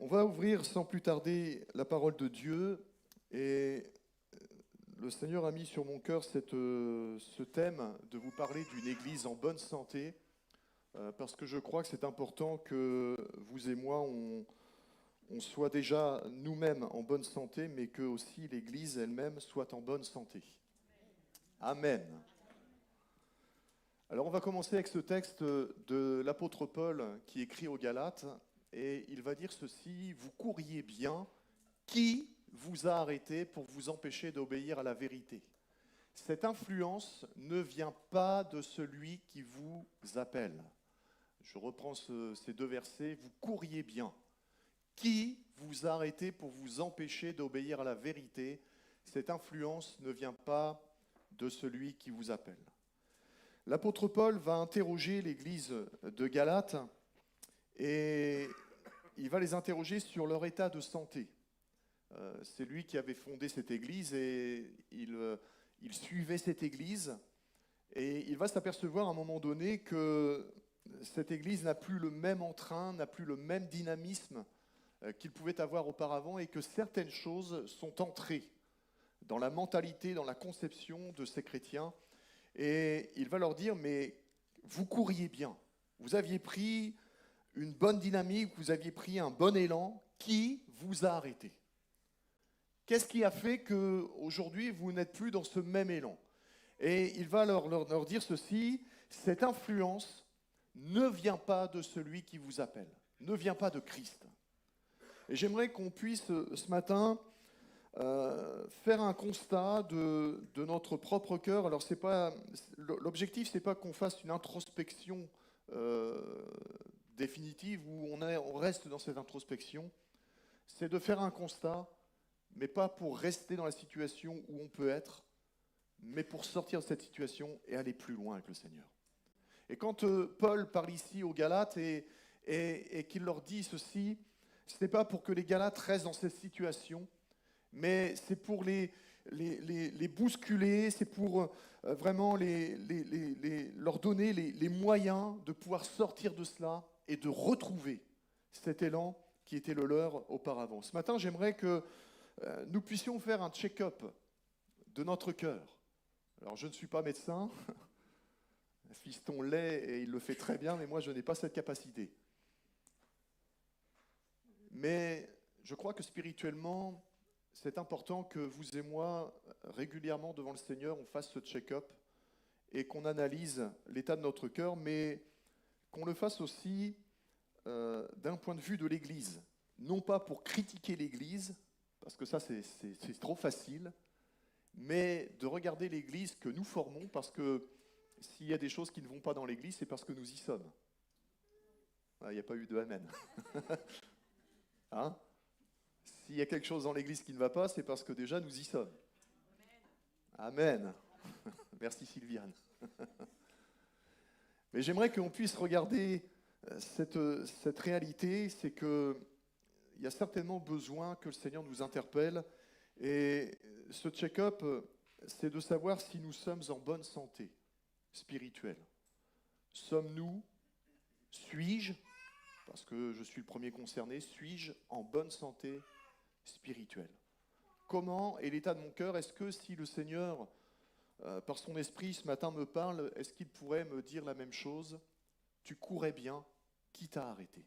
On va ouvrir sans plus tarder la parole de Dieu et le Seigneur a mis sur mon cœur ce thème de vous parler d'une église en bonne santé parce que je crois que c'est important que vous et moi, on soit déjà nous-mêmes en bonne santé, mais que aussi l'église elle-même soit en bonne santé. Amen. Alors on va commencer avec ce texte de l'apôtre Paul qui écrit aux Galates et il va dire ceci: vous couriez bien. Qui vous a arrêté pour vous empêcher d'obéir à la vérité? Cette influence ne vient pas de celui qui vous appelle. Je reprends ces deux versets. Vous couriez bien. Qui vous a arrêté pour vous empêcher d'obéir à la vérité? Cette influence ne vient pas de celui qui vous appelle. L'apôtre Paul va interroger l'église de Galate et il va les interroger sur leur état de santé. C'est lui qui avait fondé cette église et il suivait cette église. Et il va s'apercevoir à un moment donné que cette église n'a plus le même entrain, n'a plus le même dynamisme qu'il pouvait avoir auparavant et que certaines choses sont entrées dans la mentalité, dans la conception de ces chrétiens. Et il va leur dire, mais vous couriez bien, vous aviez pris une bonne dynamique, vous aviez pris un bon élan, qui vous a arrêté? Qu'est-ce qui a fait qu'aujourd'hui, vous n'êtes plus dans ce même élan? Et il va leur dire ceci: cette influence ne vient pas de celui qui vous appelle, ne vient pas de Christ. Et j'aimerais qu'on puisse ce matin faire un constat de notre propre cœur. Alors l'objectif, c'est pas qu'on fasse une introspection définitive où on reste dans cette introspection, c'est de faire un constat, mais pas pour rester dans la situation où on peut être, mais pour sortir de cette situation et aller plus loin avec le Seigneur. Et quand Paul parle ici aux Galates et qu'il leur dit ceci, ce n'est pas pour que les Galates restent dans cette situation, mais c'est pour les bousculer, c'est pour vraiment leur donner les moyens de pouvoir sortir de cela et de retrouver cet élan qui était le leur auparavant. Ce matin, j'aimerais que nous puissions faire un check-up de notre cœur. Alors, je ne suis pas médecin, fiston l'est et il le fait très bien, mais moi, je n'ai pas cette capacité. Mais je crois que spirituellement, c'est important que vous et moi, régulièrement devant le Seigneur, on fasse ce check-up et qu'on analyse l'état de notre cœur, mais qu'on le fasse aussi d'un point de vue de l'Église. Non pas pour critiquer l'Église, parce que ça c'est trop facile, mais de regarder l'Église que nous formons, parce que s'il y a des choses qui ne vont pas dans l'Église, c'est parce que nous y sommes. Ah, il n'y a pas eu de amen. Hein? S'il y a quelque chose dans l'Église qui ne va pas, c'est parce que déjà nous y sommes. Amen. Merci Sylviane. Mais j'aimerais qu'on puisse regarder cette réalité, c'est qu'il y a certainement besoin que le Seigneur nous interpelle. Et ce check-up, c'est de savoir si nous sommes en bonne santé spirituelle. Sommes-nous, suis-je, parce que je suis le premier concerné, suis-je en bonne santé spirituelle? Comment est l'état de mon cœur? Est-ce que si le Seigneur, par son esprit, ce matin me parle, est-ce qu'il pourrait me dire la même chose? Tu courais bien, qui t'a arrêté?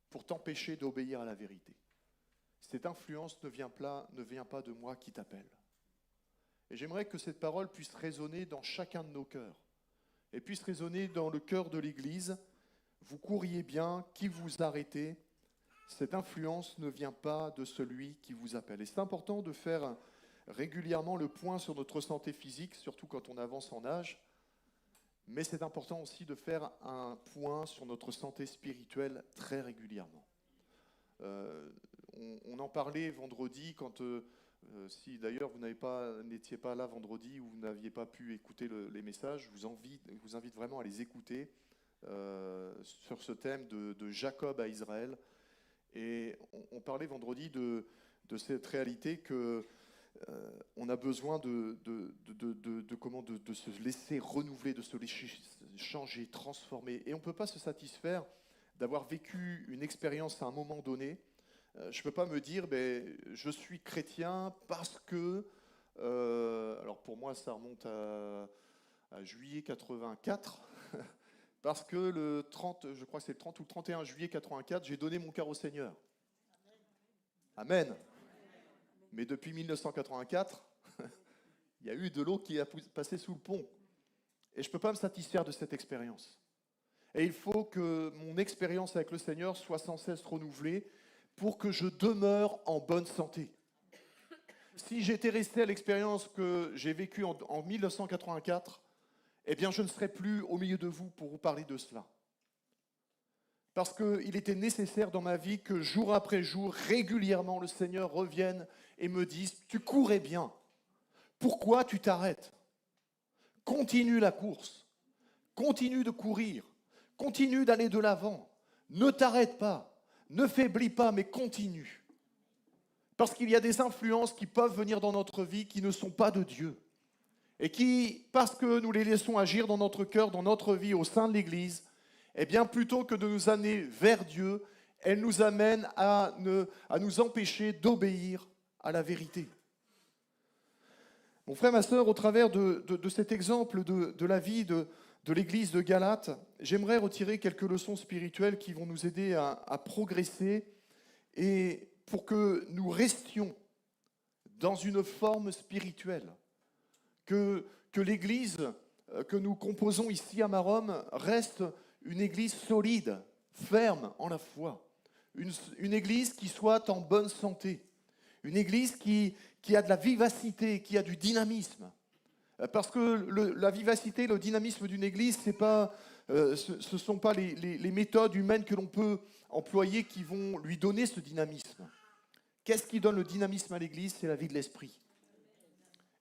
Pour t'empêcher d'obéir à la vérité. Cette influence ne vient pas de moi qui t'appelle. Et j'aimerais que cette parole puisse résonner dans chacun de nos cœurs et puisse résonner dans le cœur de l'Église. Vous couriez bien, qui vous arrêtez? Cette influence ne vient pas de celui qui vous appelle. Et c'est important de faire régulièrement le point sur notre santé physique, surtout quand on avance en âge, mais c'est important aussi de faire un point sur notre santé spirituelle très régulièrement. On en parlait vendredi quand, si d'ailleurs vous n'étiez pas là vendredi ou vous n'aviez pas pu écouter les messages, je vous invite vraiment à les écouter sur ce thème de Jacob à Israël. Et on parlait vendredi de cette réalité que on a besoin de se laisser renouveler, de se laisser changer, transformer. Et on ne peut pas se satisfaire d'avoir vécu une expérience à un moment donné. Je ne peux pas me dire, ben, je suis chrétien parce que, alors pour moi ça remonte à juillet 84, parce que le 30, je crois que c'est le 30 ou le 31 juillet 84, j'ai donné mon cœur au Seigneur. Amen. Mais depuis 1984, il y a eu de l'eau qui a passé sous le pont. Et je ne peux pas me satisfaire de cette expérience. Et il faut que mon expérience avec le Seigneur soit sans cesse renouvelée pour que je demeure en bonne santé. Si j'étais resté à l'expérience que j'ai vécue en 1984, eh bien je ne serais plus au milieu de vous pour vous parler de cela. Parce qu'il était nécessaire dans ma vie que jour après jour, régulièrement, le Seigneur revienne et me dise « Tu courais bien. Pourquoi tu t'arrêtes ? Continue la course. Continue de courir. Continue d'aller de l'avant. Ne t'arrête pas. Ne faiblis pas, mais continue. » Parce qu'il y a des influences qui peuvent venir dans notre vie qui ne sont pas de Dieu. Et qui, parce que nous les laissons agir dans notre cœur, dans notre vie, au sein de l'Église, eh bien, plutôt que de nous amener vers Dieu, elles nous amènent à nous empêcher d'obéir à la vérité. Mon frère, ma sœur, au travers de cet exemple de la vie de l'Église de Galate, j'aimerais retirer quelques leçons spirituelles qui vont nous aider à progresser et pour que nous restions dans une forme spirituelle. Que l'Église que nous composons ici à Maromme reste une Église solide, ferme en la foi. Une Église qui soit en bonne santé. Une Église qui a de la vivacité, qui a du dynamisme. Parce que la vivacité, le dynamisme d'une Église, ce ne sont pas les méthodes humaines que l'on peut employer qui vont lui donner ce dynamisme. Qu'est-ce qui donne le dynamisme à l'Église ? C'est la vie de l'Esprit.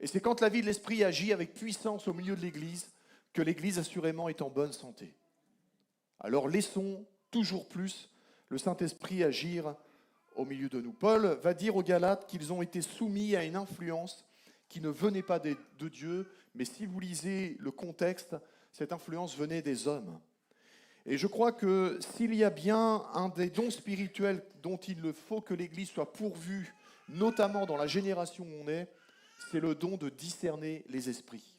Et c'est quand la vie de l'Esprit agit avec puissance au milieu de l'Église que l'Église assurément est en bonne santé. Alors laissons toujours plus le Saint-Esprit agir au milieu de nous. Paul va dire aux Galates qu'ils ont été soumis à une influence qui ne venait pas de Dieu, mais si vous lisez le contexte, cette influence venait des hommes. Et je crois que s'il y a bien un des dons spirituels dont il faut que l'Église soit pourvue, notamment dans la génération où on est, c'est le don de discerner les esprits.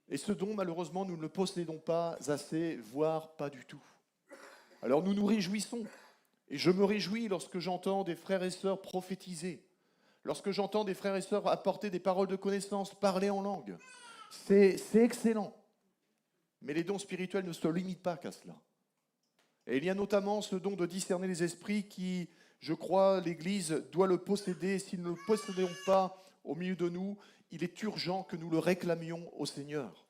Et ce don, malheureusement, nous ne le possédons pas assez, voire pas du tout. Alors nous nous réjouissons. Et je me réjouis lorsque j'entends des frères et sœurs prophétiser, lorsque j'entends des frères et sœurs apporter des paroles de connaissance, parler en langue. C'est excellent. Mais les dons spirituels ne se limitent pas qu'à cela. Et il y a notamment ce don de discerner les esprits qui, je crois, l'Église doit le posséder. Si nous ne le possédons pas au milieu de nous, il est urgent que nous le réclamions au Seigneur.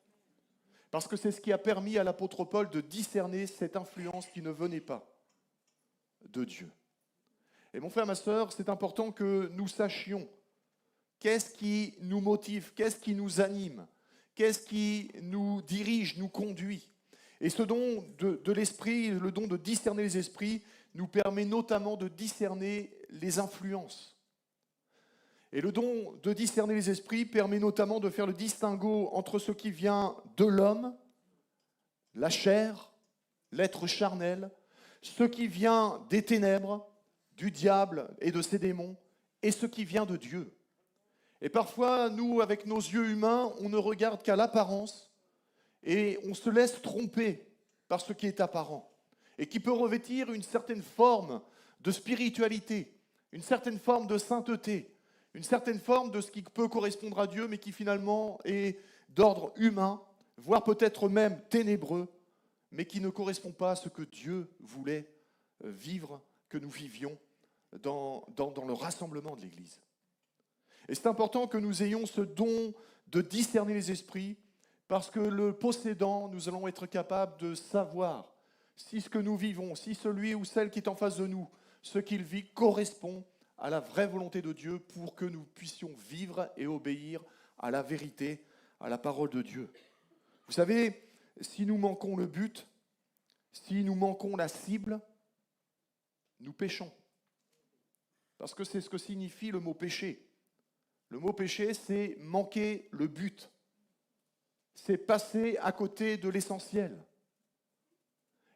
Parce que c'est ce qui a permis à l'apôtre Paul de discerner cette influence qui ne venait pas de Dieu. Et mon frère, ma sœur, c'est important que nous sachions qu'est-ce qui nous motive, qu'est-ce qui nous anime, qu'est-ce qui nous dirige, nous conduit. Et ce don de l'esprit, le don de discerner les esprits, nous permet notamment de discerner les influences. Et le don de discerner les esprits permet notamment de faire le distinguo entre ce qui vient de l'homme, la chair, l'être charnel, ce qui vient des ténèbres, du diable et de ses démons, et ce qui vient de Dieu. Et parfois, nous, avec nos yeux humains, on ne regarde qu'à l'apparence et on se laisse tromper par ce qui est apparent et qui peut revêtir une certaine forme de spiritualité, une certaine forme de sainteté, une certaine forme de ce qui peut correspondre à Dieu, mais qui finalement est d'ordre humain, voire peut-être même ténébreux, mais qui ne correspond pas à ce que Dieu voulait vivre, que nous vivions dans le rassemblement de l'Église. Et c'est important que nous ayons ce don de discerner les esprits, parce que le possédant, nous allons être capables de savoir si ce que nous vivons, si celui ou celle qui est en face de nous, ce qu'il vit correspond à la vraie volonté de Dieu pour que nous puissions vivre et obéir à la vérité, à la parole de Dieu. Vous savez, si nous manquons le but, si nous manquons la cible, nous péchons. Parce que c'est ce que signifie le mot péché. Le mot péché, c'est manquer le but. C'est passer à côté de l'essentiel.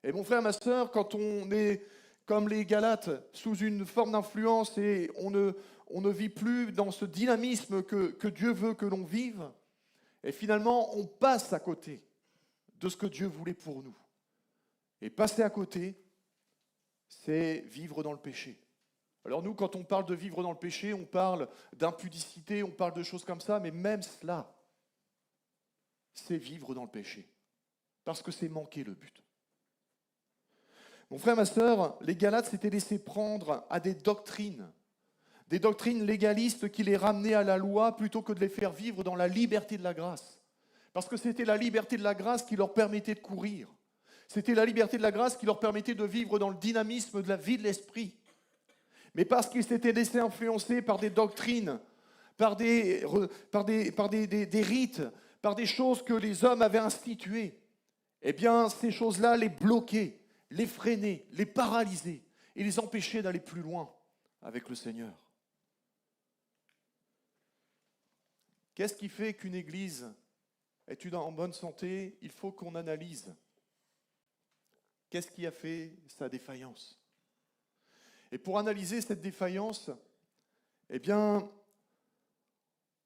Et mon frère, ma sœur, quand on est comme les Galates, sous une forme d'influence et on ne vit plus dans ce dynamisme que Dieu veut que l'on vive, et finalement on passe à côté de ce que Dieu voulait pour nous. Et passer à côté, c'est vivre dans le péché. Alors nous, quand on parle de vivre dans le péché, on parle d'impudicité, on parle de choses comme ça, mais même cela, c'est vivre dans le péché. Parce que c'est manquer le but. Mon frère, ma sœur, les Galates s'étaient laissés prendre à des doctrines légalistes qui les ramenaient à la loi plutôt que de les faire vivre dans la liberté de la grâce. Parce que c'était la liberté de la grâce qui leur permettait de courir. C'était la liberté de la grâce qui leur permettait de vivre dans le dynamisme de la vie de l'esprit. Mais parce qu'ils s'étaient laissés influencer par des doctrines, par des rites, par des choses que les hommes avaient instituées, eh bien, ces choses-là les bloquaient, les freinaient, les paralysaient et les empêchaient d'aller plus loin avec le Seigneur. Qu'est-ce qui fait qu'une église est en bonne santé? Il faut qu'on analyse. Qu'est-ce qui a fait sa défaillance? Et pour analyser cette défaillance, eh bien,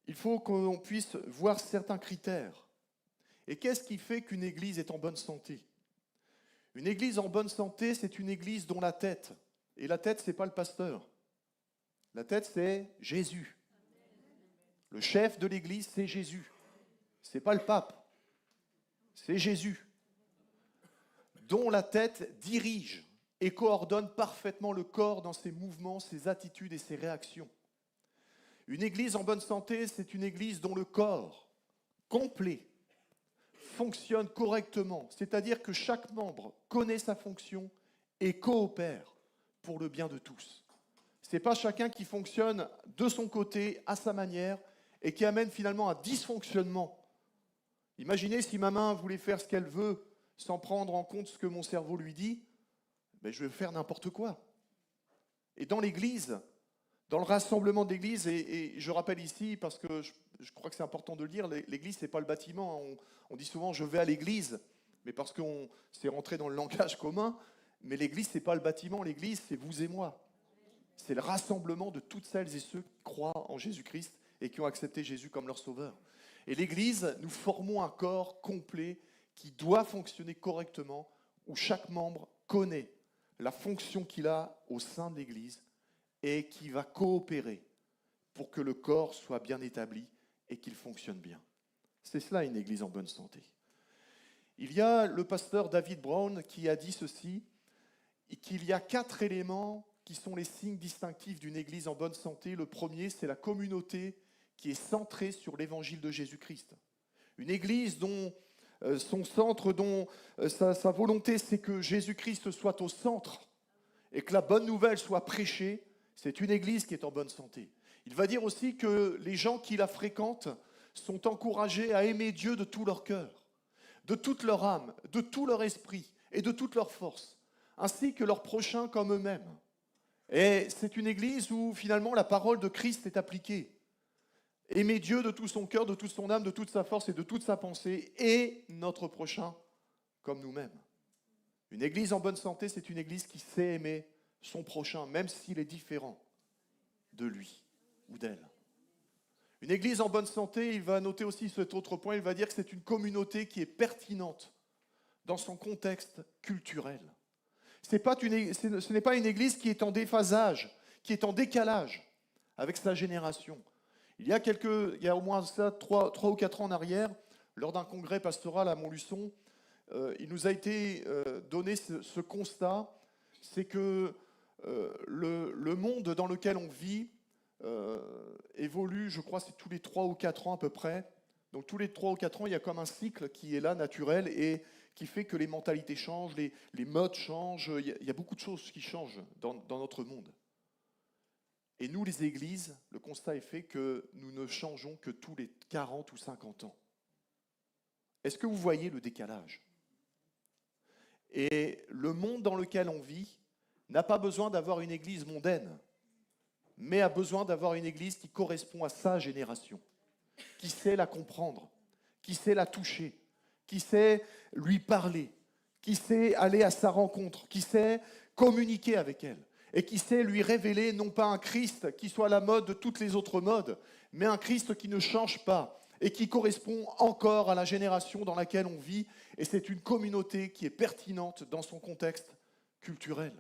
il faut qu'on puisse voir certains critères. Et qu'est-ce qui fait qu'une église est en bonne santé? Une église en bonne santé, c'est une église dont la tête, et la tête, ce n'est pas le pasteur. La tête, c'est Jésus. Le chef de l'église, c'est Jésus. Ce n'est pas le pape, c'est Jésus, dont la tête dirige et coordonne parfaitement le corps dans ses mouvements, ses attitudes et ses réactions. Une église en bonne santé, c'est une église dont le corps complet fonctionne correctement, c'est-à-dire que chaque membre connaît sa fonction et coopère pour le bien de tous. Ce n'est pas chacun qui fonctionne de son côté, à sa manière, et qui amène finalement un dysfonctionnement. Imaginez si ma main voulait faire ce qu'elle veut sans prendre en compte ce que mon cerveau lui dit, ben je vais faire n'importe quoi. Et dans l'église, dans le rassemblement d'église, et je rappelle ici, parce que je crois que c'est important de le dire, l'église, ce n'est pas le bâtiment. On dit souvent « je vais à l'église », mais parce qu'on s'est rentré dans le langage commun, mais l'église, ce n'est pas le bâtiment, l'église, c'est vous et moi. C'est le rassemblement de toutes celles et ceux qui croient en Jésus-Christ et qui ont accepté Jésus comme leur sauveur. Et l'église, nous formons un corps complet qui doit fonctionner correctement, où chaque membre connaît la fonction qu'il a au sein de l'église et qui va coopérer pour que le corps soit bien établi et qu'il fonctionne bien. C'est cela une église en bonne santé. Il y a le pasteur David Brown qui a dit ceci, qu'il y a 4 éléments qui sont les signes distinctifs d'une église en bonne santé. Le premier, c'est la communauté qui est centrée sur l'évangile de Jésus-Christ. Une église dont son centre, dont sa volonté, c'est que Jésus-Christ soit au centre et que la bonne nouvelle soit prêchée, c'est une église qui est en bonne santé. Il va dire aussi que les gens qui la fréquentent sont encouragés à aimer Dieu de tout leur cœur, de toute leur âme, de tout leur esprit et de toute leur force, ainsi que leurs prochains comme eux-mêmes. Et c'est une église où finalement la parole de Christ est appliquée. Aimer Dieu de tout son cœur, de toute son âme, de toute sa force et de toute sa pensée, et notre prochain comme nous-mêmes. Une église en bonne santé, c'est une église qui sait aimer son prochain, même s'il est différent de lui ou d'elle. Une église en bonne santé, il va noter aussi cet autre point, il va dire que c'est une communauté qui est pertinente dans son contexte culturel. Ce n'est pas une église qui est en déphasage, qui est en décalage avec sa génération. Il y a au moins ça, 3 ou 4 ans en arrière, lors d'un congrès pastoral à Montluçon, il nous a été donné ce constat, c'est que le monde dans lequel on vit évolue, je crois, c'est tous les 3 ou 4 ans à peu près. Donc tous les 3 ou 4 ans, il y a comme un cycle qui est là, naturel, et qui fait que les mentalités changent, les modes changent, il y a beaucoup de choses qui changent dans notre monde. Et nous, les églises, le constat est fait que nous ne changeons que tous les 40 ou 50 ans. Est-ce que vous voyez le décalage? Et le monde dans lequel on vit n'a pas besoin d'avoir une église mondaine, mais a besoin d'avoir une église qui correspond à sa génération, qui sait la comprendre, qui sait la toucher, qui sait lui parler, qui sait aller à sa rencontre, qui sait communiquer avec elle et qui sait lui révéler non pas un Christ qui soit à la mode de toutes les autres modes, mais un Christ qui ne change pas et qui correspond encore à la génération dans laquelle on vit. Et c'est une communauté qui est pertinente dans son contexte culturel.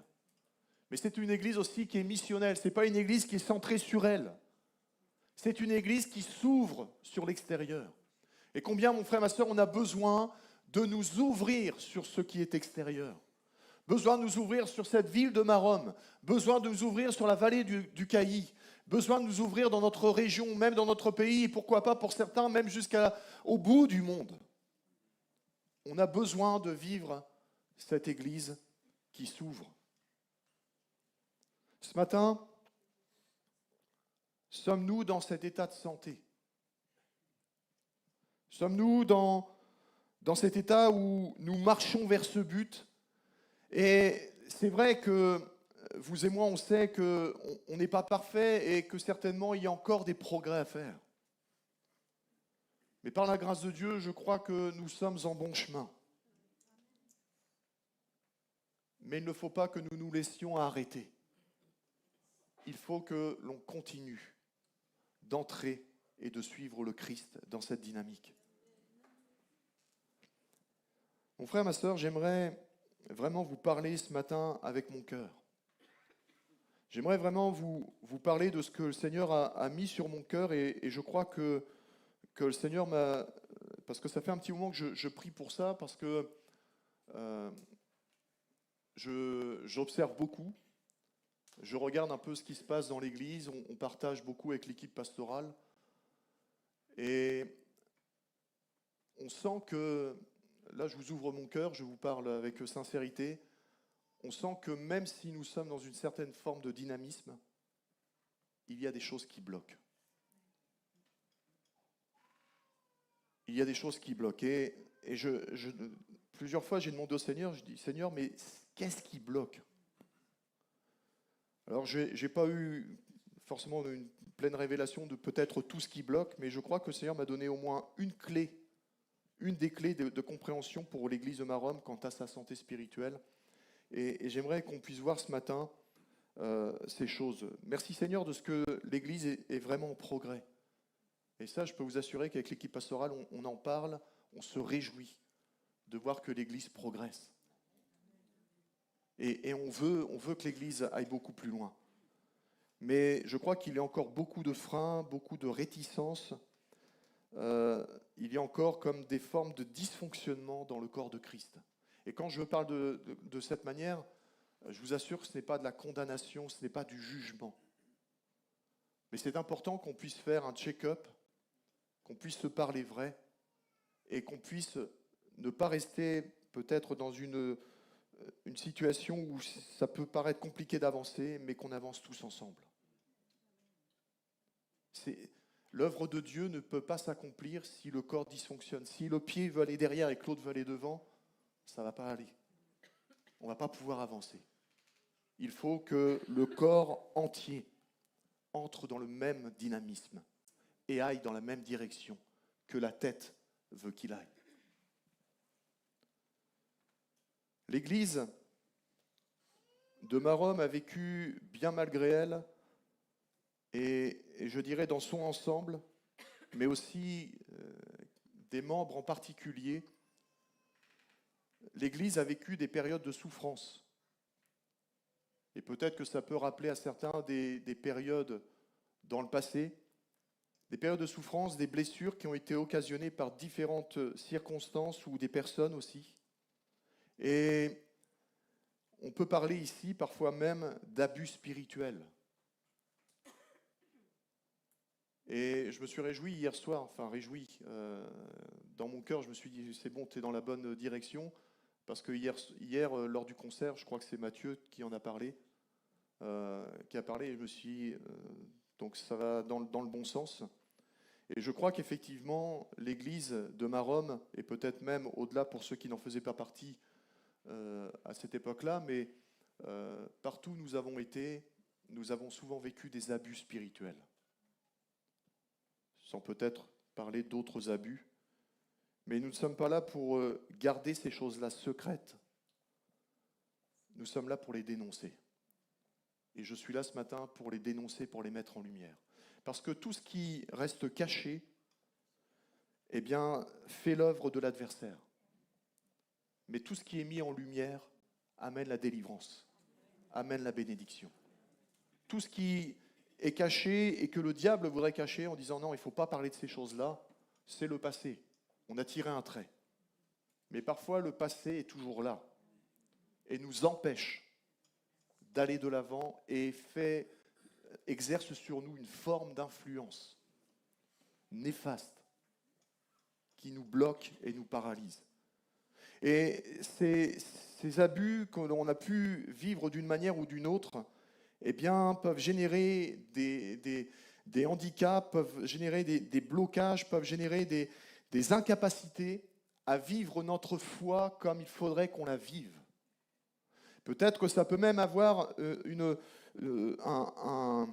Mais c'est une église aussi qui est missionnelle. Ce n'est pas une église qui est centrée sur elle. C'est une église qui s'ouvre sur l'extérieur. Et combien, mon frère, ma soeur, on a besoin de nous ouvrir sur ce qui est extérieur. Besoin de nous ouvrir sur cette ville de Maromme. Besoin de nous ouvrir sur la vallée du Cailly. Besoin de nous ouvrir dans notre région, même dans notre pays, et pourquoi pas pour certains, même jusqu'au bout du monde. On a besoin de vivre cette église qui s'ouvre. Ce matin, sommes-nous dans cet état de santé? Sommes-nous dans cet état où nous marchons vers ce but? Et c'est vrai que vous et moi, on sait qu'on n'est pas parfait et que certainement il y a encore des progrès à faire. Mais par la grâce de Dieu, je crois que nous sommes en bon chemin. Mais il ne faut pas que nous nous laissions arrêter. Il faut que l'on continue d'entrer et de suivre le Christ dans cette dynamique. Mon frère, ma sœur, j'aimerais vraiment vous parler ce matin avec mon cœur. J'aimerais vraiment vous parler de ce que le Seigneur a mis sur mon cœur et je crois que le Seigneur m'a... Parce que ça fait un petit moment que je prie pour ça, parce que j'observe beaucoup, je regarde un peu ce qui se passe dans l'Église, on partage beaucoup avec l'équipe pastorale et on sent que, là je vous ouvre mon cœur, je vous parle avec sincérité, on sent que même si nous sommes dans une certaine forme de dynamisme, il y a des choses qui bloquent. Il y a des choses qui bloquent. Et plusieurs fois, j'ai demandé au Seigneur, je dis, Seigneur, mais qu'est-ce qui bloque? Alors, je n'ai pas eu forcément une pleine révélation de peut-être tout ce qui bloque, mais je crois que le Seigneur m'a donné au moins une clé, une des clés de compréhension pour l'Église de Maromme quant à sa santé spirituelle. Et j'aimerais qu'on puisse voir ce matin ces choses. Merci Seigneur de ce que l'Église est vraiment en progrès. Et ça, je peux vous assurer qu'avec l'équipe pastorale, on en parle, on se réjouit de voir que l'Église progresse. Et on veut que l'Église aille beaucoup plus loin. Mais je crois qu'il y a encore beaucoup de freins, beaucoup de réticences. Il y a encore comme des formes de dysfonctionnement dans le corps de Christ. Et quand je parle de cette manière, je vous assure que ce n'est pas de la condamnation, ce n'est pas du jugement. Mais c'est important qu'on puisse faire un check-up, qu'on puisse se parler vrai et qu'on puisse ne pas rester peut-être dans une situation où ça peut paraître compliqué d'avancer, mais qu'on avance tous ensemble. L'œuvre de Dieu ne peut pas s'accomplir si le corps dysfonctionne. Si le pied veut aller derrière et que l'autre veut aller devant, ça ne va pas aller. On ne va pas pouvoir avancer. Il faut que le corps entier entre dans le même dynamisme et aille dans la même direction que la tête veut qu'il aille. L'Église de Maromme a vécu bien malgré elle, et je dirais dans son ensemble, mais aussi des membres en particulier, l'Église a vécu des périodes de souffrance. Et peut-être que ça peut rappeler à certains des périodes dans le passé, des périodes de souffrance, des blessures qui ont été occasionnées par différentes circonstances ou des personnes aussi. Et on peut parler ici parfois même d'abus spirituels. Et je me suis réjoui hier soir, dans mon cœur, je me suis dit, c'est bon, tu es dans la bonne direction, parce que hier, lors du concert, je crois que c'est Mathieu qui en a parlé, et je me suis dit, donc ça va dans le bon sens. Et je crois qu'effectivement, l'Église de Maromme, et peut-être même au-delà pour ceux qui n'en faisaient pas partie à cette époque-là, mais partout où nous avons été, nous avons souvent vécu des abus spirituels. Sans peut-être parler d'autres abus. Mais nous ne sommes pas là pour garder ces choses-là secrètes. nous sommes là pour les dénoncer. Et je suis là ce matin pour les dénoncer, pour les mettre en lumière. Parce que tout ce qui reste caché, eh bien, fait l'œuvre de l'adversaire. Mais tout ce qui est mis en lumière amène la délivrance, amène la bénédiction. Tout ce qui est caché et que le diable voudrait cacher en disant non, il ne faut pas parler de ces choses-là, c'est le passé. On a tiré un trait. Mais parfois, le passé est toujours là et nous empêche d'aller de l'avant et exerce sur nous une forme d'influence néfaste qui nous bloque et nous paralyse. Et ces abus qu'on a pu vivre d'une manière ou d'une autre, eh bien, peuvent générer des handicaps, peuvent générer des blocages, peuvent générer des incapacités à vivre notre foi comme il faudrait qu'on la vive. Peut-être que ça peut même avoir un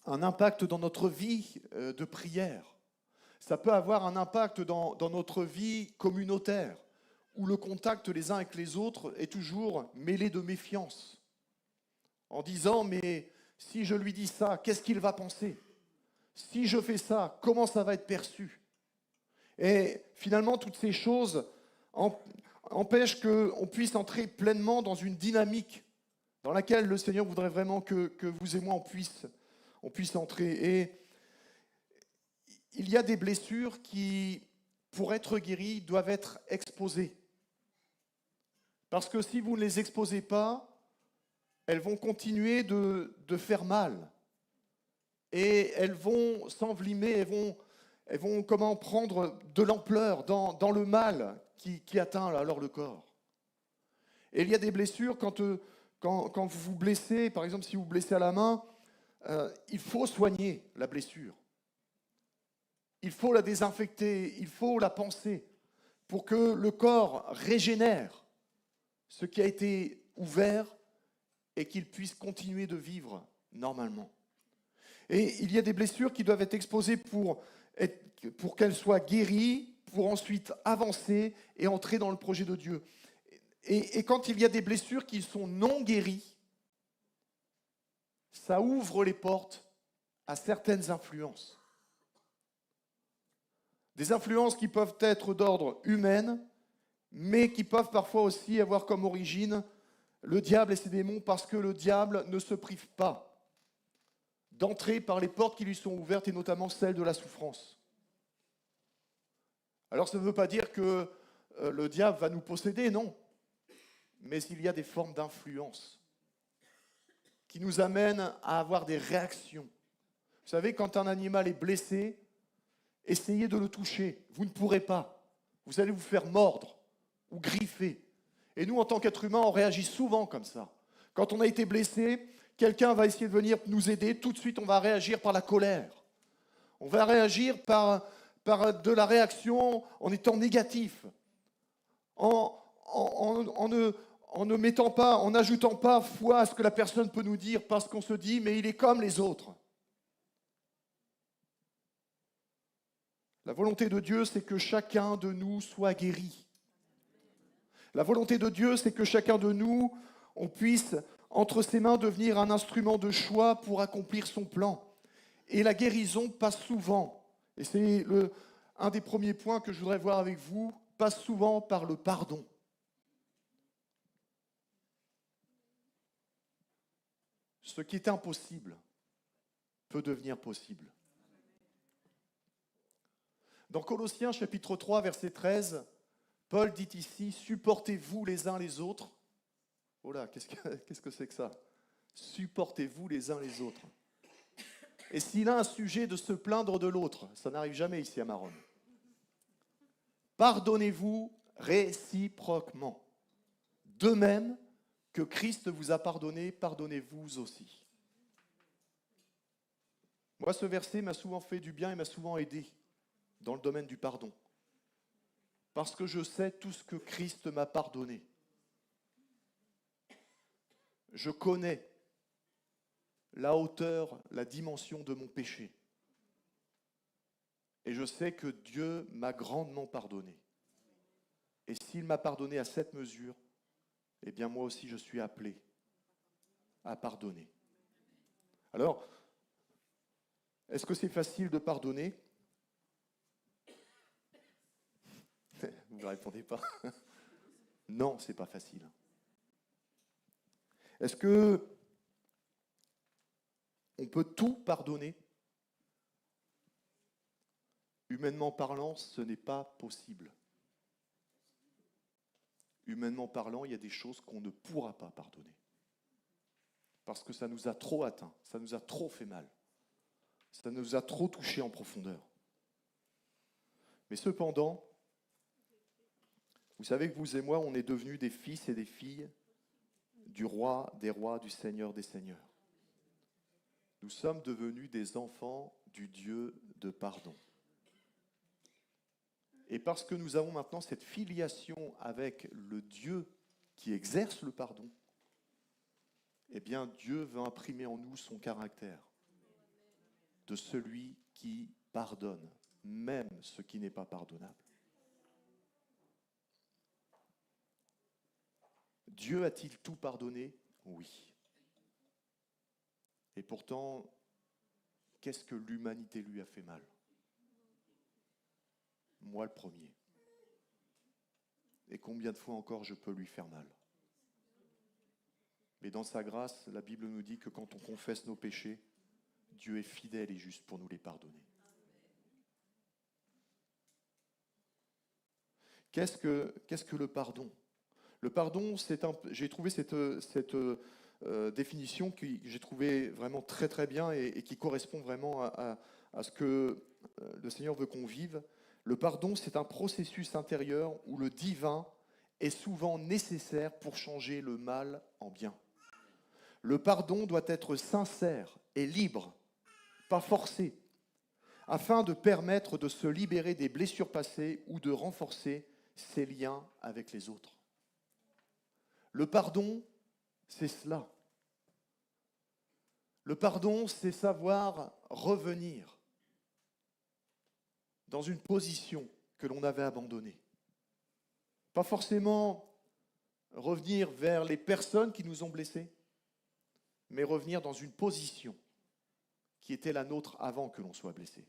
impact dans notre vie de prière. Ça peut avoir un impact dans notre vie communautaire, où le contact les uns avec les autres est toujours mêlé de méfiance. En disant, mais si je lui dis ça, qu'est-ce qu'il va penser? Si je fais ça, comment ça va être perçu? Et finalement, toutes ces choses empêchent qu'on puisse entrer pleinement dans une dynamique dans laquelle le Seigneur voudrait vraiment que vous et moi, on puisse entrer. Et il y a des blessures qui, pour être guéries, doivent être exposées. Parce que si vous ne les exposez pas, elles vont continuer de faire mal. Et elles vont s'envenimer, elles vont comment prendre de l'ampleur dans le mal qui atteint alors le corps. Et il y a des blessures, quand vous vous blessez, par exemple si vous vous blessez à la main, il faut soigner la blessure. Il faut la désinfecter, il faut la panser pour que le corps régénère ce qui a été ouvert et qu'il puisse continuer de vivre normalement. Et il y a des blessures qui doivent être exposées pour qu'elles soient guéries, pour ensuite avancer et entrer dans le projet de Dieu. Et quand il y a des blessures qui sont non guéries, ça ouvre les portes à certaines influences. Des influences qui peuvent être d'ordre humain, mais qui peuvent parfois aussi avoir comme origine le diable et ses démons, parce que le diable ne se prive pas d'entrer par les portes qui lui sont ouvertes, et notamment celle de la souffrance. Alors ça ne veut pas dire que le diable va nous posséder, non. Mais il y a des formes d'influence qui nous amènent à avoir des réactions. Vous savez, quand un animal est blessé, essayez de le toucher. Vous ne pourrez pas. Vous allez vous faire mordre ou griffer. Et nous, en tant qu'êtres humains, on réagit souvent comme ça. Quand on a été blessé, quelqu'un va essayer de venir nous aider. Tout de suite, on va réagir par la colère. On va réagir par de la réaction en étant négatif. En ne mettant pas, en n'ajoutant pas foi à ce que la personne peut nous dire, parce qu'on se dit, mais il est comme les autres. La volonté de Dieu, c'est que chacun de nous soit guéri. La volonté de Dieu, c'est que chacun de nous, on puisse, entre ses mains, devenir un instrument de choix pour accomplir son plan. Et la guérison passe souvent, et c'est un des premiers points que je voudrais voir avec vous, passe souvent par le pardon. Ce qui est impossible peut devenir possible. Dans Colossiens chapitre 3, verset 13, Paul dit ici, supportez-vous les uns les autres. Oh là, qu'est-ce que c'est que ça? Supportez-vous les uns les autres. Et s'il a un sujet de se plaindre de l'autre, ça n'arrive jamais ici à Maronne. Pardonnez-vous réciproquement. De même que Christ vous a pardonné, pardonnez-vous aussi. Moi, ce verset m'a souvent fait du bien et m'a souvent aidé dans le domaine du pardon. Parce que je sais tout ce que Christ m'a pardonné. Je connais la hauteur, la dimension de mon péché. Et je sais que Dieu m'a grandement pardonné. Et s'il m'a pardonné à cette mesure, eh bien moi aussi je suis appelé à pardonner. Alors, est-ce que c'est facile de pardonner? Vous ne répondez pas. Non, c'est pas facile. Est-ce que on peut tout pardonner? Humainement parlant, ce n'est pas possible. Humainement parlant, il y a des choses qu'on ne pourra pas pardonner. Parce que ça nous a trop atteints, ça nous a trop fait mal. Ça nous a trop touchés en profondeur. Mais cependant, vous savez que vous et moi, on est devenus des fils et des filles du roi des rois, du Seigneur des seigneurs. Nous sommes devenus des enfants du Dieu de pardon. Et parce que nous avons maintenant cette filiation avec le Dieu qui exerce le pardon, eh bien Dieu veut imprimer en nous son caractère de celui qui pardonne, même ce qui n'est pas pardonnable. Dieu a-t-il tout pardonné? Oui. Et pourtant, qu'est-ce que l'humanité lui a fait mal? Moi le premier. Et combien de fois encore je peux lui faire mal? Mais dans sa grâce, la Bible nous dit que quand on confesse nos péchés, Dieu est fidèle et juste pour nous les pardonner. Qu'est-ce que le pardon? Le pardon, j'ai trouvé cette définition que j'ai trouvée vraiment très très bien et qui correspond vraiment à ce que le Seigneur veut qu'on vive. Le pardon, c'est un processus intérieur où le divin est souvent nécessaire pour changer le mal en bien. Le pardon doit être sincère et libre, pas forcé, afin de permettre de se libérer des blessures passées ou de renforcer ses liens avec les autres. Le pardon, c'est cela. Le pardon, c'est savoir revenir dans une position que l'on avait abandonnée. Pas forcément revenir vers les personnes qui nous ont blessés, mais revenir dans une position qui était la nôtre avant que l'on soit blessé.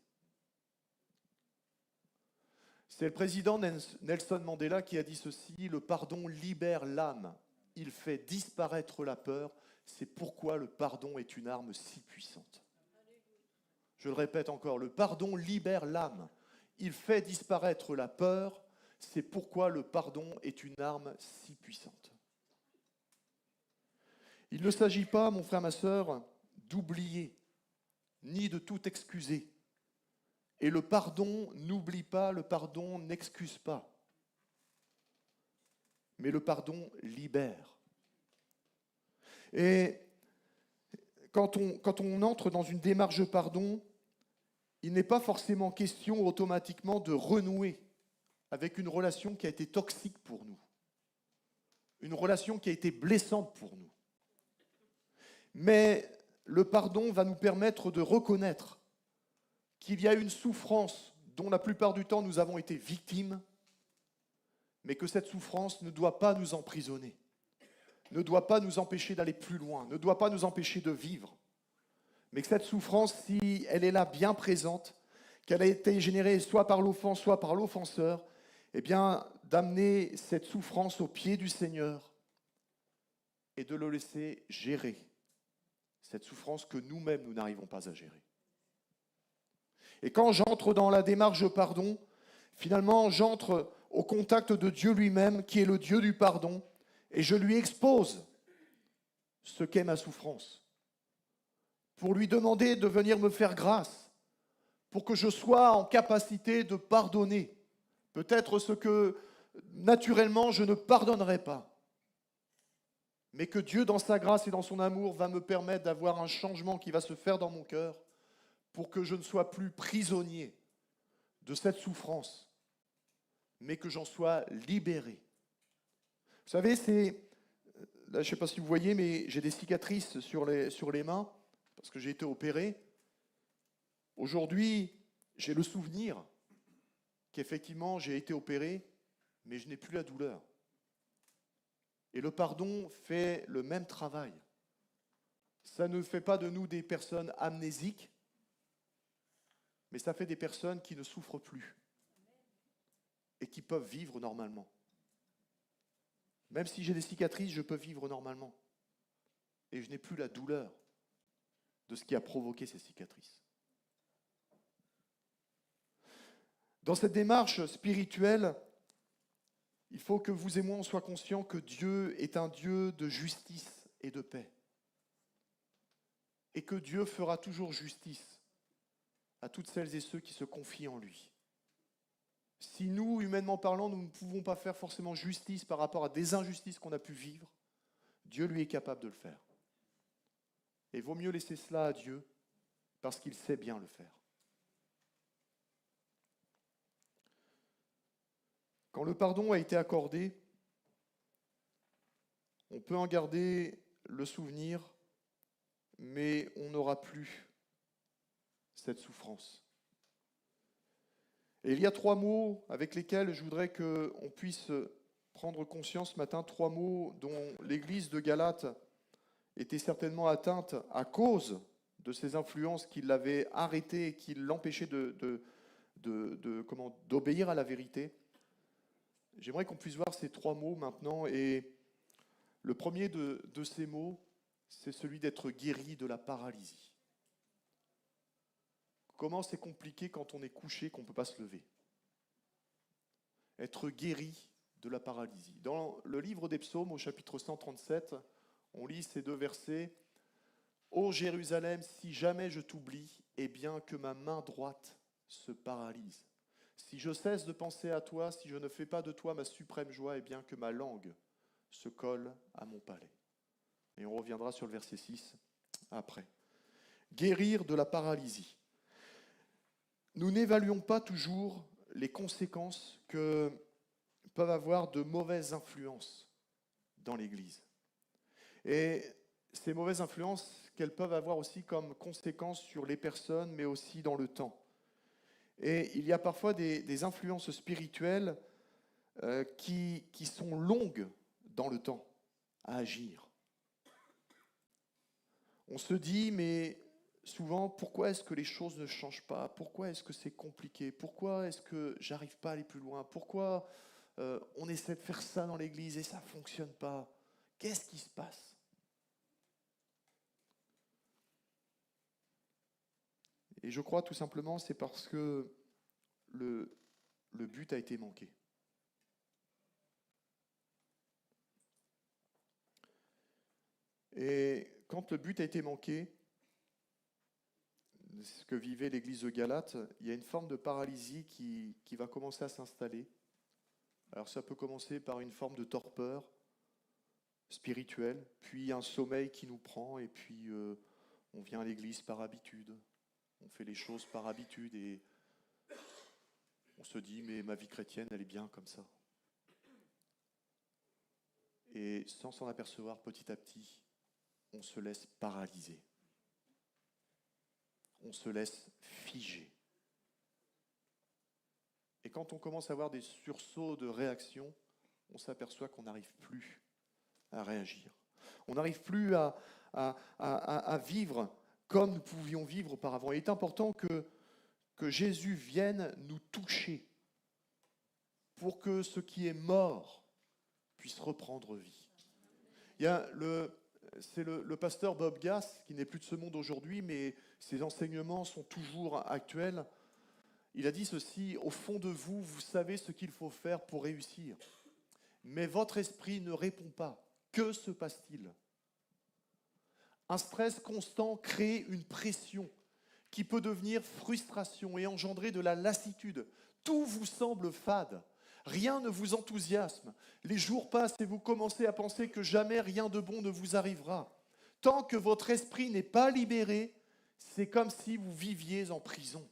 C'est le président Nelson Mandela qui a dit ceci: le pardon libère l'âme, il fait disparaître la peur, c'est pourquoi le pardon est une arme si puissante. Je le répète encore, le pardon libère l'âme, il fait disparaître la peur, c'est pourquoi le pardon est une arme si puissante. Il ne s'agit pas, mon frère, ma sœur, d'oublier, ni de tout excuser. Et le pardon n'oublie pas, le pardon n'excuse pas. Mais le pardon libère. Et quand on entre dans une démarche de pardon, il n'est pas forcément question automatiquement de renouer avec une relation qui a été toxique pour nous. Une relation qui a été blessante pour nous. Mais le pardon va nous permettre de reconnaître qu'il y a une souffrance dont la plupart du temps nous avons été victimes, mais que cette souffrance ne doit pas nous emprisonner, ne doit pas nous empêcher d'aller plus loin, ne doit pas nous empêcher de vivre. Mais que cette souffrance, si elle est là bien présente, qu'elle a été générée soit par l'offense, soit par l'offenseur, eh bien, d'amener cette souffrance au pied du Seigneur et de le laisser gérer. Cette souffrance que nous-mêmes, nous n'arrivons pas à gérer. Et quand j'entre dans la démarche de pardon, finalement, j'entre au contact de Dieu lui-même, qui est le Dieu du pardon, et je lui expose ce qu'est ma souffrance, pour lui demander de venir me faire grâce, pour que je sois en capacité de pardonner, peut-être ce que naturellement je ne pardonnerai pas, mais que Dieu, dans sa grâce et dans son amour, va me permettre d'avoir un changement qui va se faire dans mon cœur, pour que je ne sois plus prisonnier de cette souffrance, mais que j'en sois libéré. Vous savez, là, je ne sais pas si vous voyez, mais j'ai des cicatrices sur les mains, parce que j'ai été opéré. Aujourd'hui, j'ai le souvenir qu'effectivement, j'ai été opéré, mais je n'ai plus la douleur. Et le pardon fait le même travail. Ça ne fait pas de nous des personnes amnésiques, mais ça fait des personnes qui ne souffrent plus et qui peuvent vivre normalement. Même si j'ai des cicatrices, je peux vivre normalement. Et je n'ai plus la douleur de ce qui a provoqué ces cicatrices. Dans cette démarche spirituelle, il faut que vous et moi, on soit conscients que Dieu est un Dieu de justice et de paix. Et que Dieu fera toujours justice à toutes celles et ceux qui se confient en lui. Si nous, humainement parlant, nous ne pouvons pas faire forcément justice par rapport à des injustices qu'on a pu vivre, Dieu, lui, est capable de le faire. Et il vaut mieux laisser cela à Dieu, parce qu'il sait bien le faire. Quand le pardon a été accordé, on peut en garder le souvenir, mais on n'aura plus cette souffrance. Et il y a 3 mots avec lesquels je voudrais qu'on puisse prendre conscience ce matin, 3 mots dont l'église de Galate était certainement atteinte à cause de ces influences qui l'avaient arrêté et qui l'empêchaient d'obéir à la vérité. J'aimerais qu'on puisse voir ces 3 mots maintenant, et le premier de ces mots, c'est celui d'être guéri de la paralysie. Comment c'est compliqué quand on est couché, qu'on ne peut pas se lever. Être guéri de la paralysie. Dans le livre des Psaumes, au chapitre 137, on lit ces 2 versets. « Ô Jérusalem, si jamais je t'oublie, eh bien que ma main droite se paralyse. Si je cesse de penser à toi, si je ne fais pas de toi ma suprême joie, eh bien que ma langue se colle à mon palais. » Et on reviendra sur le verset 6 après. Guérir de la paralysie. Nous n'évaluons pas toujours les conséquences que peuvent avoir de mauvaises influences dans l'Église. Et ces mauvaises influences qu'elles peuvent avoir aussi comme conséquences sur les personnes, mais aussi dans le temps. Et il y a parfois des influences spirituelles qui sont longues dans le temps à agir. On se dit, mais souvent, pourquoi est-ce que les choses ne changent pas? Pourquoi est-ce que c'est compliqué? Pourquoi est-ce que j'arrive pas à aller plus loin? Pourquoi on essaie de faire ça dans l'église et ça ne fonctionne pas? Qu'est-ce qui se passe? Et je crois tout simplement c'est parce que le but a été manqué. Et quand le but a été manqué, ce que vivait l'église de Galate, il y a une forme de paralysie qui va commencer à s'installer. Alors ça peut commencer par une forme de torpeur spirituelle, puis un sommeil qui nous prend, et puis on vient à l'église par habitude. On fait les choses par habitude et on se dit, mais ma vie chrétienne, elle est bien comme ça. Et sans s'en apercevoir, petit à petit, on se laisse paralyser. On se laisse figer. Et quand on commence à avoir des sursauts de réaction, on s'aperçoit qu'on n'arrive plus à réagir. On n'arrive plus à vivre comme nous pouvions vivre auparavant. Il est important que Jésus vienne nous toucher pour que ce qui est mort puisse reprendre vie. C'est le pasteur Bob Gass, qui n'est plus de ce monde aujourd'hui, mais ses enseignements sont toujours actuels. Il a dit ceci: au fond de vous, vous savez ce qu'il faut faire pour réussir. Mais votre esprit ne répond pas. Que se passe-t-il? Un stress constant crée une pression qui peut devenir frustration et engendrer de la lassitude. Tout vous semble fade. Rien ne vous enthousiasme. Les jours passent et vous commencez à penser que jamais rien de bon ne vous arrivera. Tant que votre esprit n'est pas libéré, c'est comme si vous viviez en prison.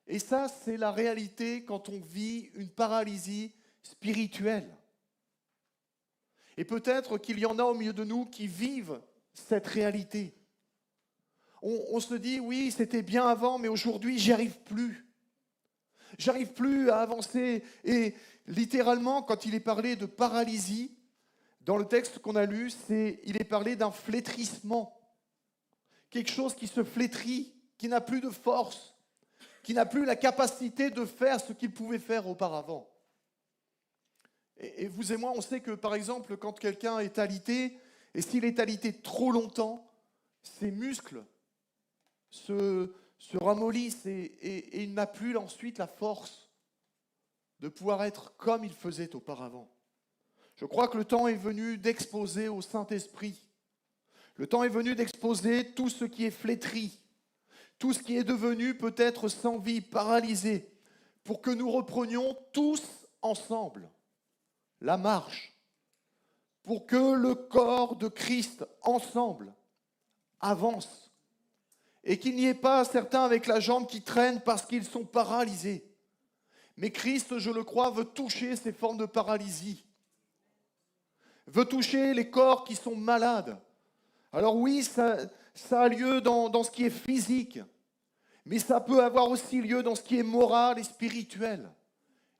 Et ça, c'est la réalité quand on vit une paralysie spirituelle. Et peut-être qu'il y en a au milieu de nous qui vivent cette réalité. On se dit, oui, c'était bien avant, mais aujourd'hui, j'y arrive plus. J'arrive plus à avancer. Et littéralement, quand il est parlé de paralysie, Dans le texte qu'on a lu, il est parlé d'un flétrissement. Quelque chose qui se flétrit, qui n'a plus de force, qui n'a plus la capacité de faire ce qu'il pouvait faire auparavant. Et vous et moi, on sait que, par exemple, quand quelqu'un est alité, et s'il est alité trop longtemps, ses muscles se ramollissent et il n'a plus ensuite la force de pouvoir être comme il faisait auparavant. Je crois que le temps est venu d'exposer au Saint-Esprit. Le temps est venu d'exposer tout ce qui est flétri, tout ce qui est devenu peut-être sans vie, paralysé, pour que nous reprenions tous ensemble la marche, pour que le corps de Christ ensemble avance et qu'il n'y ait pas certains avec la jambe qui traînent parce qu'ils sont paralysés. Mais Christ, je le crois, veut toucher ces formes de paralysie, veut toucher les corps qui sont malades. Alors oui, ça a lieu dans ce qui est physique, mais ça peut avoir aussi lieu dans ce qui est moral et spirituel.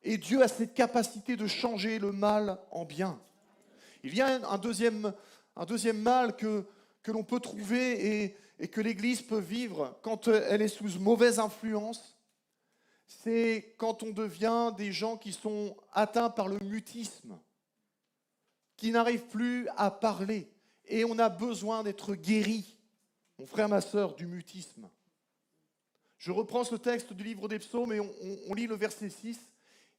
Et Dieu a cette capacité de changer le mal en bien. Il y a un deuxième mal que l'on peut trouver et que l'Église peut vivre quand elle est sous mauvaise influence. C'est quand on devient des gens qui sont atteints par le mutisme, qui n'arrivent plus à parler. Et on a besoin d'être guéris, mon frère, ma sœur, du mutisme. Je reprends ce texte du livre des Psaumes et on lit le verset 6.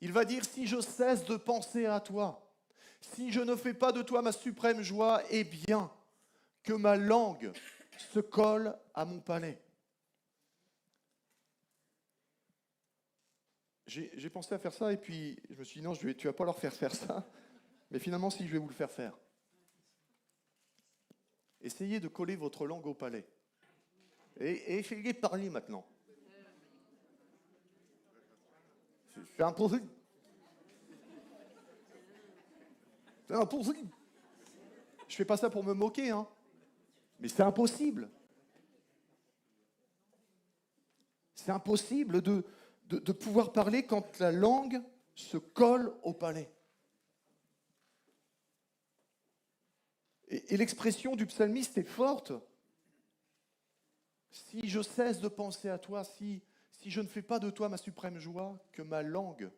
Il va dire « Si je cesse de penser à toi, si je ne fais pas de toi ma suprême joie, eh bien, que ma langue se colle à mon palais. » J'ai pensé à faire ça et puis je me suis dit « Non, tu vas pas leur faire ça. » Mais finalement, si, je vais vous le faire faire. Essayez de coller votre langue au palais. Et essayez de parler maintenant. C'est impossible. C'est impossible. Je ne fais pas ça pour me moquer, hein. Mais c'est impossible. C'est impossible de pouvoir parler quand la langue se colle au palais. Et l'expression du psalmiste est forte. Si je cesse de penser à toi, si je ne fais pas de toi ma suprême joie, que ma langue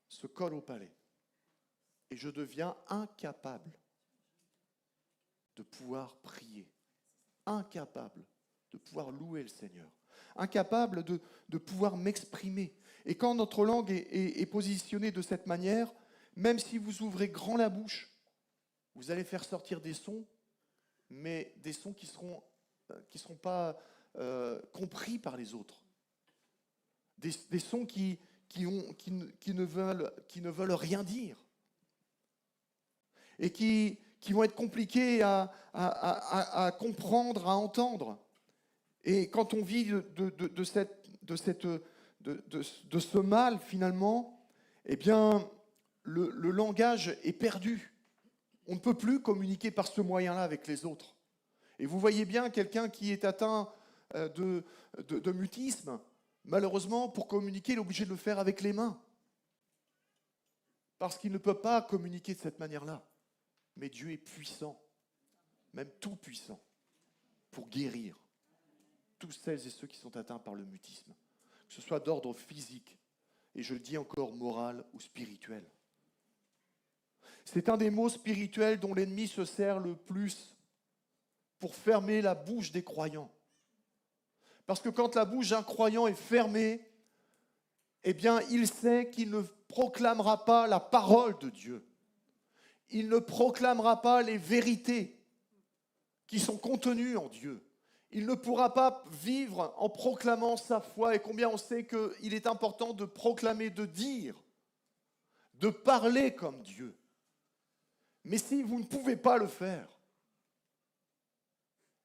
se colle au palais. Et je deviens incapable de pouvoir prier, incapable de pouvoir louer le Seigneur, incapable de pouvoir m'exprimer. Et quand notre langue est positionnée de cette manière, même si vous ouvrez grand la bouche, vous allez faire sortir des sons, mais des sons qui seront pas compris par les autres. Des sons qui ne veulent rien dire. Et qui vont être compliqués à comprendre, à entendre. Et quand on vit de ce mal, finalement, eh bien, le langage est perdu. On ne peut plus communiquer par ce moyen-là avec les autres. Et vous voyez bien quelqu'un qui est atteint de mutisme, malheureusement, pour communiquer, il est obligé de le faire avec les mains. Parce qu'il ne peut pas communiquer de cette manière-là. Mais Dieu est puissant, même tout puissant, pour guérir tous celles et ceux qui sont atteints par le mutisme, que ce soit d'ordre physique, et je le dis encore moral ou spirituel. C'est un des mots spirituels dont l'ennemi se sert le plus pour fermer la bouche des croyants. Parce que quand la bouche d'un croyant est fermée, eh bien, il sait qu'il ne proclamera pas la parole de Dieu. Il ne proclamera pas les vérités qui sont contenues en Dieu. Il ne pourra pas vivre en proclamant sa foi. Et combien on sait qu'il est important de proclamer, de dire, de parler comme Dieu. Mais si vous ne pouvez pas le faire,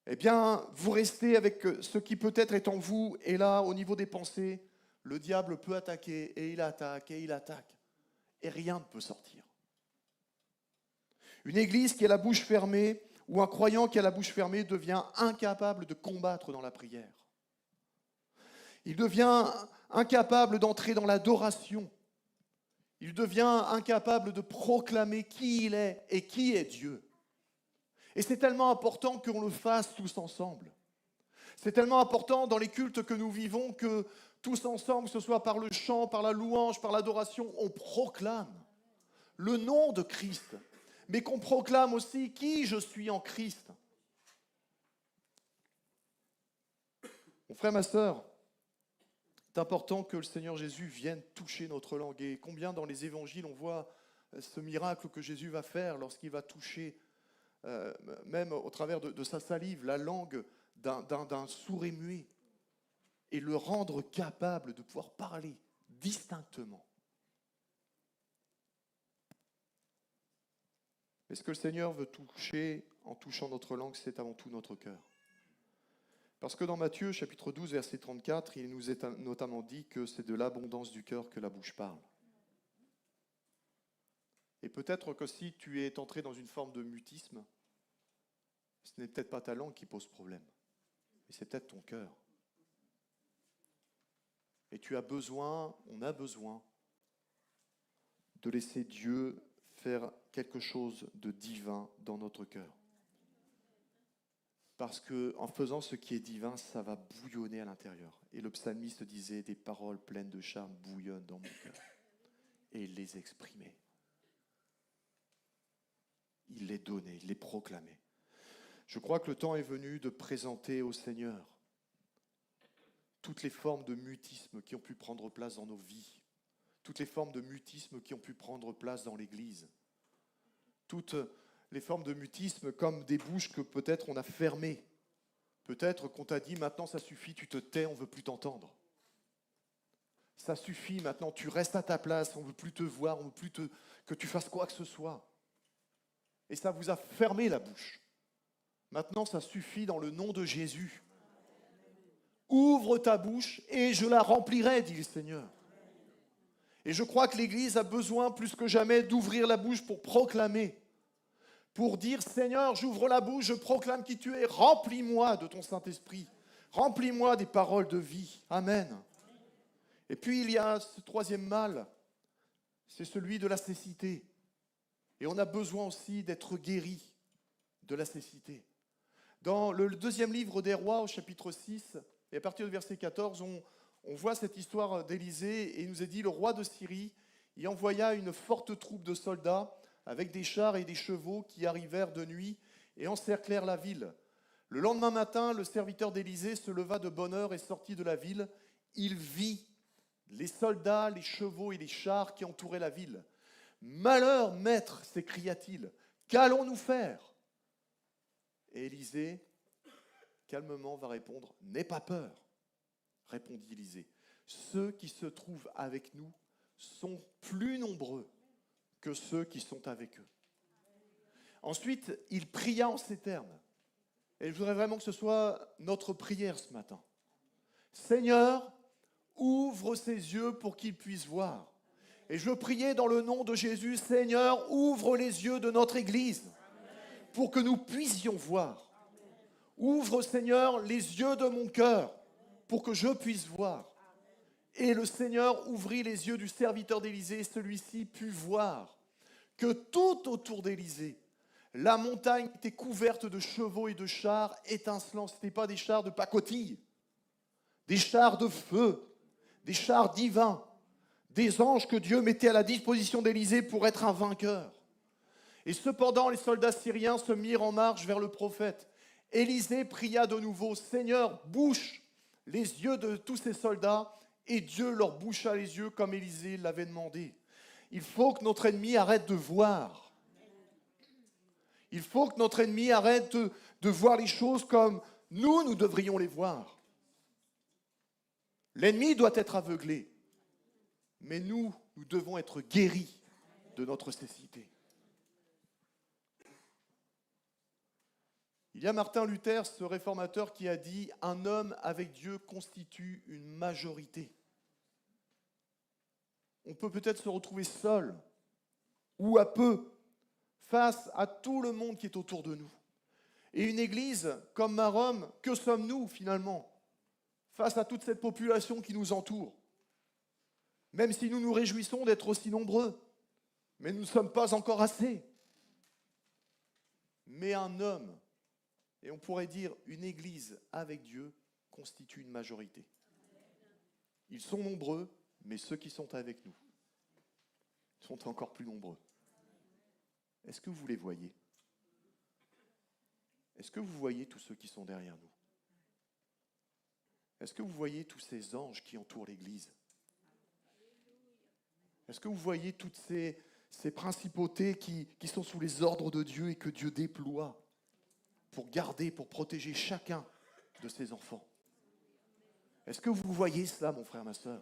eh bien, vous restez avec ce qui peut-être est en vous. Et là, au niveau des pensées, le diable peut attaquer, et il attaque, et il attaque. Et rien ne peut sortir. Une église qui a la bouche fermée, ou un croyant qui a la bouche fermée, devient incapable de combattre dans la prière. Il devient incapable d'entrer dans l'adoration. Il devient incapable de proclamer qui il est et qui est Dieu. Et c'est tellement important qu'on le fasse tous ensemble. C'est tellement important dans les cultes que nous vivons que tous ensemble, que ce soit par le chant, par la louange, par l'adoration, on proclame le nom de Christ, mais qu'on proclame aussi qui je suis en Christ. Mon frère, ma sœur, c'est important que le Seigneur Jésus vienne toucher notre langue. Et combien dans les évangiles on voit ce miracle que Jésus va faire lorsqu'il va toucher, même au travers de sa salive, la langue d'un sourd et muet, et le rendre capable de pouvoir parler distinctement. Mais ce que le Seigneur veut toucher en touchant notre langue, c'est avant tout notre cœur. Parce que dans Matthieu, chapitre 12, verset 34, il nous est notamment dit que c'est de l'abondance du cœur que la bouche parle. Et peut-être que si tu es entré dans une forme de mutisme, ce n'est peut-être pas ta langue qui pose problème, mais c'est peut-être ton cœur. Et tu as besoin, on a besoin de laisser Dieu faire quelque chose de divin dans notre cœur. Parce qu'en faisant ce qui est divin, ça va bouillonner à l'intérieur. Et le psalmiste disait, des paroles pleines de charme bouillonnent dans mon cœur. Et il les exprimait. Il les donnait, il les proclamait. Je crois que le temps est venu de présenter au Seigneur toutes les formes de mutisme qui ont pu prendre place dans nos vies, toutes les formes de mutisme qui ont pu prendre place dans l'Église, toutes les formes de mutisme comme des bouches que peut-être on a fermées. Peut-être qu'on t'a dit, maintenant ça suffit, tu te tais, on ne veut plus t'entendre. Ça suffit, maintenant tu restes à ta place, on ne veut plus te voir, on ne veut plus que tu fasses quoi que ce soit. Et ça vous a fermé la bouche. Maintenant ça suffit dans le nom de Jésus. Ouvre ta bouche et je la remplirai, dit le Seigneur. Et je crois que l'Église a besoin plus que jamais d'ouvrir la bouche pour proclamer. Pour dire, Seigneur, j'ouvre la bouche, je proclame qui tu es, remplis-moi de ton Saint-Esprit, remplis-moi des paroles de vie. Amen. Et puis il y a ce troisième mal, c'est celui de la cécité. Et on a besoin aussi d'être guéri de la cécité. Dans le deuxième livre des Rois, au chapitre 6, et à partir du verset 14, on voit cette histoire d'Élisée, et il nous est dit, le roi de Syrie y envoya une forte troupe de soldats, avec des chars et des chevaux qui arrivèrent de nuit et encerclèrent la ville. Le lendemain matin, le serviteur d'Élisée se leva de bonne heure et sortit de la ville. Il vit les soldats, les chevaux et les chars qui entouraient la ville. « Malheur, maître !» s'écria-t-il. « Qu'allons-nous faire ?» Et Élisée, calmement, va répondre, « N'aie pas peur !» répondit Élisée. « Ceux qui se trouvent avec nous sont plus nombreux que ceux qui sont avec eux. » Ensuite, il pria en ces termes. Et je voudrais vraiment que ce soit notre prière ce matin. Seigneur, ouvre ses yeux pour qu'il puisse voir. Et je veux prier dans le nom de Jésus, Seigneur, ouvre les yeux de notre Église pour que nous puissions voir. Ouvre, Seigneur, les yeux de mon cœur pour que je puisse voir. Et le Seigneur ouvrit les yeux du serviteur d'Élisée, et celui-ci put voir que tout autour d'Élisée, la montagne était couverte de chevaux et de chars étincelants. Ce n'étaient pas des chars de pacotille, des chars de feu, des chars divins, des anges que Dieu mettait à la disposition d'Élisée pour être un vainqueur. Et cependant, les soldats syriens se mirent en marche vers le prophète. Élisée pria de nouveau, « Seigneur, bouche les yeux de tous ces soldats », et Dieu leur boucha les yeux comme Élisée l'avait demandé. Il faut que notre ennemi arrête de voir. Il faut que notre ennemi arrête de voir les choses comme nous devrions les voir. L'ennemi doit être aveuglé, mais nous devons être guéris de notre cécité. Il y a Martin Luther, ce réformateur, qui a dit « Un homme avec Dieu constitue une majorité ». On peut peut-être se retrouver seul ou à peu face à tout le monde qui est autour de nous. Et une église comme Marom, que sommes-nous finalement face à toute cette population qui nous entoure? Même si nous nous réjouissons d'être aussi nombreux, mais nous ne sommes pas encore assez. Mais un homme, et on pourrait dire une église avec Dieu, constitue une majorité. Ils sont nombreux, mais ceux qui sont avec nous sont encore plus nombreux. Est-ce que vous les voyez? Est-ce que vous voyez tous ceux qui sont derrière nous? Est-ce que vous voyez tous ces anges qui entourent l'Église? Est-ce que vous voyez toutes ces principautés qui sont sous les ordres de Dieu et que Dieu déploie pour garder, pour protéger chacun de ses enfants? Est-ce que vous voyez cela, mon frère, ma sœur?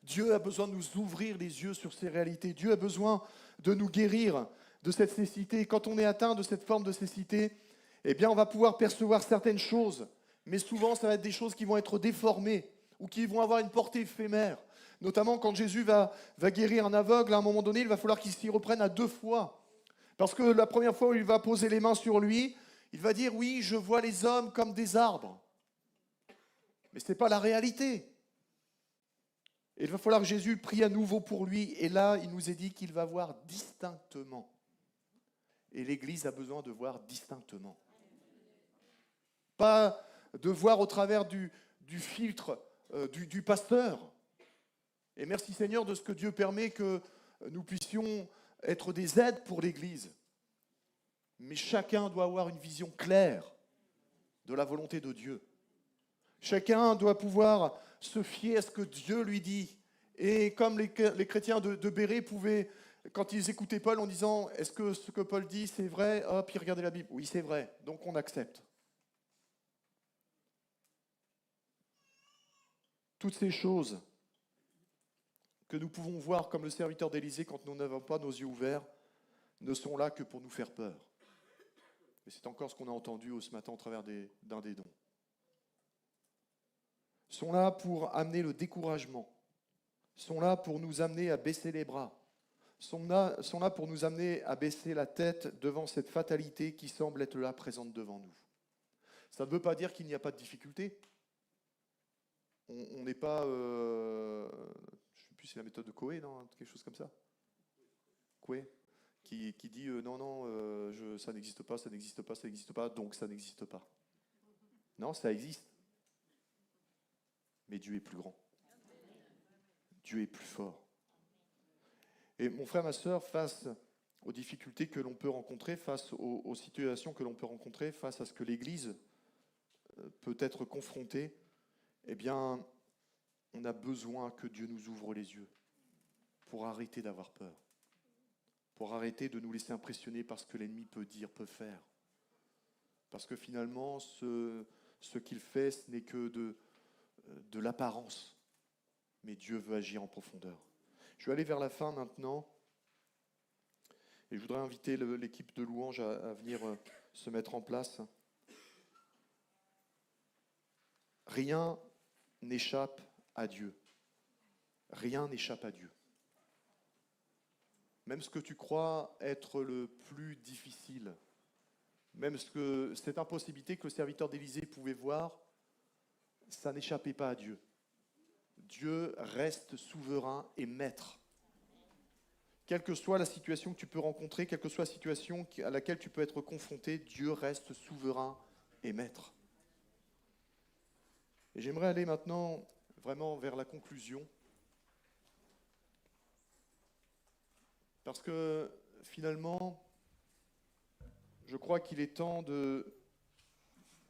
Dieu a besoin de nous ouvrir les yeux sur ces réalités. Dieu a besoin de nous guérir de cette cécité. Quand on est atteint de cette forme de cécité, eh bien, on va pouvoir percevoir certaines choses. Mais souvent, ça va être des choses qui vont être déformées ou qui vont avoir une portée éphémère. Notamment quand Jésus va guérir un aveugle, à un moment donné, il va falloir qu'il s'y reprenne à 2 fois. Parce que la première fois où il va poser les mains sur lui, il va dire « Oui, je vois les hommes comme des arbres ». Mais ce n'est pas la réalité. Et il va falloir que Jésus prie à nouveau pour lui. Et là, il nous est dit qu'il va voir distinctement. Et l'Église a besoin de voir distinctement. Pas de voir au travers du filtre du pasteur. Et merci Seigneur de ce que Dieu permet que nous puissions être des aides pour l'Église. Mais chacun doit avoir une vision claire de la volonté de Dieu. Chacun doit pouvoir se fier à ce que Dieu lui dit. Et comme les chrétiens de Béret pouvaient, quand ils écoutaient Paul en disant « Est-ce que ce que Paul dit, c'est vrai ?» Hop, ils regardaient la Bible. Oui, c'est vrai, donc on accepte. Toutes ces choses que nous pouvons voir comme le serviteur d'Élysée quand nous n'avons pas nos yeux ouverts, ne sont là que pour nous faire peur. Et c'est encore ce qu'on a entendu ce matin au travers d'un des dons. Sont là pour amener le découragement, sont là pour nous amener à baisser les bras, sont là pour nous amener à baisser la tête devant cette fatalité qui semble être là présente devant nous. Ça ne veut pas dire qu'il n'y a pas de difficulté. On n'est pas... je ne sais plus si c'est la méthode de Coué, non, quelque chose comme ça. Coué, qui dit non, ça n'existe pas, ça n'existe pas, ça n'existe pas, donc ça n'existe pas. Non, ça existe. Mais Dieu est plus grand. Dieu est plus fort. Et mon frère, ma sœur, face aux difficultés que l'on peut rencontrer, face aux situations que l'on peut rencontrer, face à ce que l'Église peut être confrontée, eh bien, on a besoin que Dieu nous ouvre les yeux pour arrêter d'avoir peur, pour arrêter de nous laisser impressionner par ce que l'ennemi peut dire, peut faire. Parce que finalement, ce qu'il fait, ce n'est que de l'apparence. Mais Dieu veut agir en profondeur. Je vais aller vers la fin maintenant. Et je voudrais inviter l'équipe de louange à venir se mettre en place. Rien n'échappe à Dieu. Rien n'échappe à Dieu. Même ce que tu crois être le plus difficile, même cette impossibilité que le serviteur d'Élysée pouvait voir, ça n'échappait pas à Dieu. Dieu reste souverain et maître. Quelle que soit la situation que tu peux rencontrer, quelle que soit la situation à laquelle tu peux être confronté, Dieu reste souverain et maître. Et j'aimerais aller maintenant vraiment vers la conclusion. Parce que finalement, je crois qu'il est temps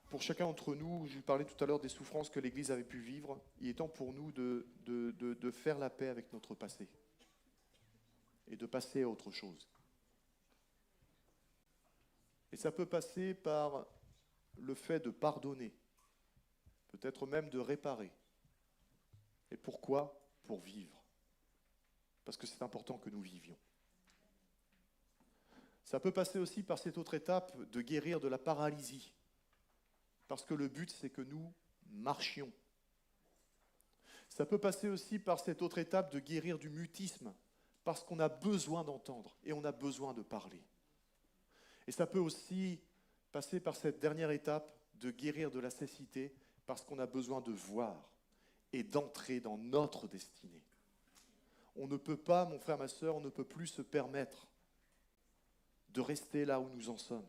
pour chacun d'entre nous, je vous parlais tout à l'heure des souffrances que l'Église avait pu vivre, il est temps pour nous de faire la paix avec notre passé et de passer à autre chose. Et ça peut passer par le fait de pardonner, peut-être même de réparer. Et pourquoi? Pour vivre. Parce que c'est important que nous vivions. Ça peut passer aussi par cette autre étape de guérir de la paralysie. Parce que le but, c'est que nous marchions. Ça peut passer aussi par cette autre étape de guérir du mutisme, parce qu'on a besoin d'entendre et on a besoin de parler. Et ça peut aussi passer par cette dernière étape de guérir de la cécité, parce qu'on a besoin de voir et d'entrer dans notre destinée. On ne peut pas, mon frère, ma sœur, on ne peut plus se permettre de rester là où nous en sommes.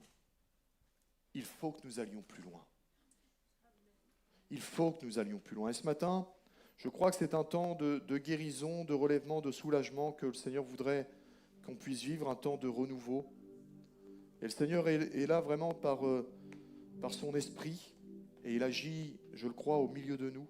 Il faut que nous allions plus loin. Il faut que nous allions plus loin. Et ce matin, je crois que c'est un temps de guérison, de relèvement, de soulagement que le Seigneur voudrait qu'on puisse vivre, un temps de renouveau. Et le Seigneur est là vraiment par son esprit, et il agit, je le crois, au milieu de nous.